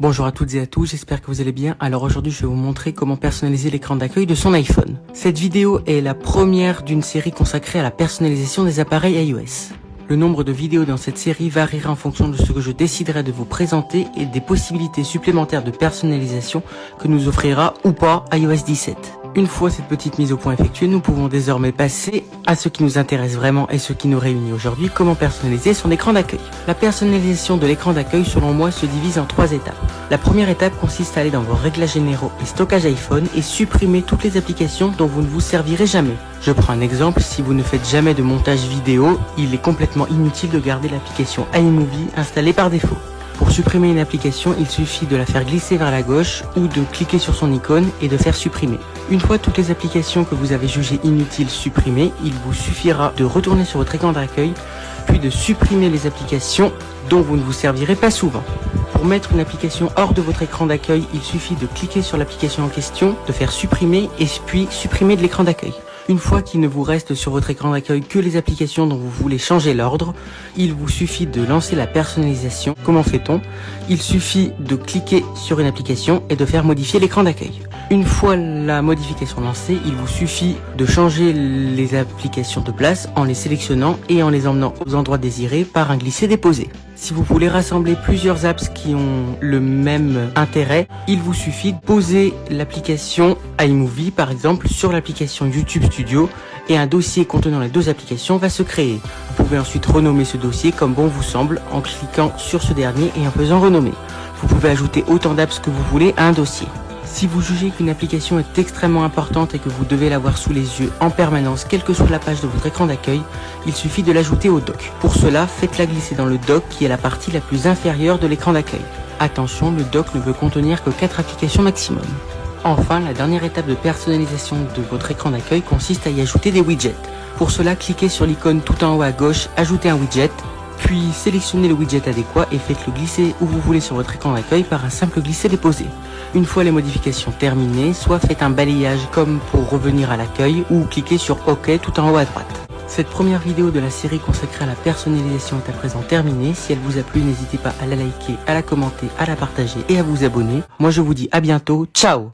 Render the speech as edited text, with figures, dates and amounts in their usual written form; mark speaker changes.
Speaker 1: Bonjour à toutes et à tous, j'espère que vous allez bien. Alors aujourd'hui je vais vous montrer comment personnaliser l'écran d'accueil de son iPhone. Cette vidéo est la première d'une série consacrée à la personnalisation des appareils iOS. Le nombre de vidéos dans cette série variera en fonction de ce que je déciderai de vous présenter et des possibilités supplémentaires de personnalisation que nous offrira ou pas iOS 17. Une fois cette petite mise au point effectuée, nous pouvons désormais passer à ce qui nous intéresse vraiment et ce qui nous réunit aujourd'hui, comment personnaliser son écran d'accueil. La personnalisation de l'écran d'accueil, selon moi, se divise en 3 étapes. La première étape consiste à aller dans vos réglages généraux et stockage iPhone et supprimer toutes les applications dont vous ne vous servirez jamais. Je prends un exemple, si vous ne faites jamais de montage vidéo, il est complètement inutile de garder l'application iMovie installée par défaut. Pour supprimer une application, il suffit de la faire glisser vers la gauche ou de cliquer sur son icône et de faire supprimer. Une fois toutes les applications que vous avez jugées inutiles supprimées, il vous suffira de retourner sur votre écran d'accueil, puis de supprimer les applications dont vous ne vous servirez pas souvent. Pour mettre une application hors de votre écran d'accueil, il suffit de cliquer sur l'application en question, de faire supprimer et puis supprimer de l'écran d'accueil. Une fois qu'il ne vous reste sur votre écran d'accueil que les applications dont vous voulez changer l'ordre, il vous suffit de lancer la personnalisation. Comment fait-on? Il suffit de cliquer sur une application et de faire modifier l'écran d'accueil. Une fois la modification lancée, il vous suffit de changer les applications de place en les sélectionnant et en les emmenant aux endroits désirés par un glisser-déposer. Si vous voulez rassembler plusieurs apps qui ont le même intérêt, il vous suffit de poser l'application iMovie par exemple sur l'application YouTube Studio et un dossier contenant les 2 applications va se créer. Vous pouvez ensuite renommer ce dossier comme bon vous semble en cliquant sur ce dernier et en faisant renommer. Vous pouvez ajouter autant d'apps que vous voulez à un dossier. Si vous jugez qu'une application est extrêmement importante et que vous devez l'avoir sous les yeux en permanence, quelle que soit la page de votre écran d'accueil, il suffit de l'ajouter au dock. Pour cela, faites-la glisser dans le dock qui est la partie la plus inférieure de l'écran d'accueil. Attention, le dock ne peut contenir que 4 applications maximum. Enfin, la dernière étape de personnalisation de votre écran d'accueil consiste à y ajouter des widgets. Pour cela, cliquez sur l'icône tout en haut à gauche, ajoutez un widget, puis sélectionnez le widget adéquat et faites-le glisser où vous voulez sur votre écran d'accueil par un simple glisser-déposer. Une fois les modifications terminées, soit faites un balayage comme pour revenir à l'accueil ou cliquez sur OK tout en haut à droite. Cette première vidéo de la série consacrée à la personnalisation est à présent terminée. Si elle vous a plu, n'hésitez pas à la liker, à la commenter, à la partager et à vous abonner. Moi je vous dis à bientôt, ciao!